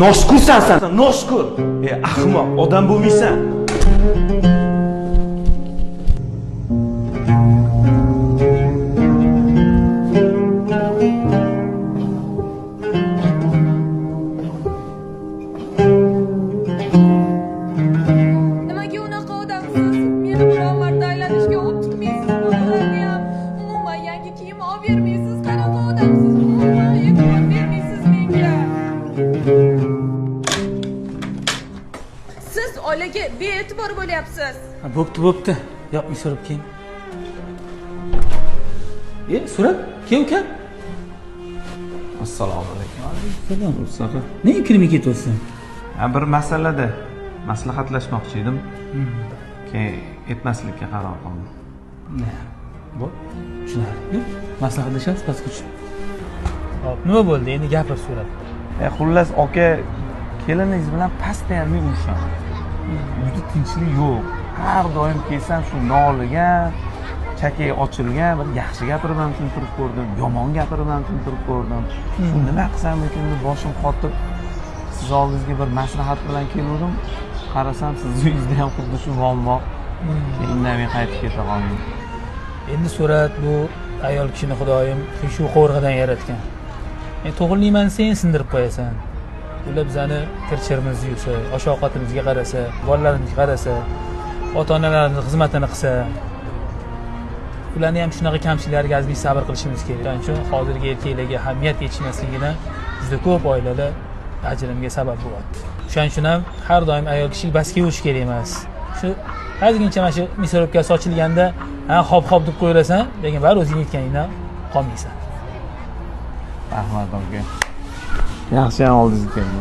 Noskursan sen, noskur. Ahmoq, odam bo'lmaysan. Nimaga unaqa odamsiz? Meni biror marta aylanishga olib chiqmaysiz, bolalarni ham. Umuman yangi kiyim olib bermaysiz. Qanaqa odamsiz? Umuman e'tibor bermaysiz menga. Siz oilaga bee'tibor bo'lyapsiz. Bo'pti. Yopmay so'rab keyin. Surat, kel uka. Assalomu alaykum. Salom, Mustafa. Nega kirmay ketyapsan? Bir masalada maslahatlashmoqchi edim. Keyin etmaslikka qaror qildim. Bo'p. Tushunarli. Maslahatlashamiz pastga. Hop, nima bo'ldi? Endi gapir Surat. Xullas aka keliningiz bilan pastda ham urishadi. Uyda tinchlik yo'q. Har doim kelsam shu noligan, chakay ochilgan, bir yaxshi gapirib ham tushuntirib ko'rdim, yomon gapirib ham tushuntirib ko'rdim. Shu nima qilsam ekan deb boshim qotib, siz oldingizga bir maslahat bilan keldim. Qarasam siz uyingizda ham xuddi shu muammo. Indamay qaytib keta qoldim. Endi Surat bu ayol kishini Xudoyim shu qo'rg'idan yaratgan. To'g'rilayman sen sindirib qo'yasan. Ular bizani kirchirimizni yuvsa, osh-ovqatimizga qarasa, bolalarimizga qarasa, ota-onalarimiz xizmatini qilsa, ularni ham shunaqa kamchiliklarga azbiy sabr qilishimiz kerak. Shuning uchun hozirgi erkaklarga ahamiyat yetishmasligidan juda ko'p oilalar ajrimga sabab bo'lyapti. Shuning uchun ham har doim ayol kishiga bas kelish kerak emas. Shu ozgincha mana shu misorobkasi ochilganda, hop deb qo'yirasan, lekin bari o'zing aytganingdan qolmaysan. Rahmat aka. Yaxshi ham oldingizga keldi.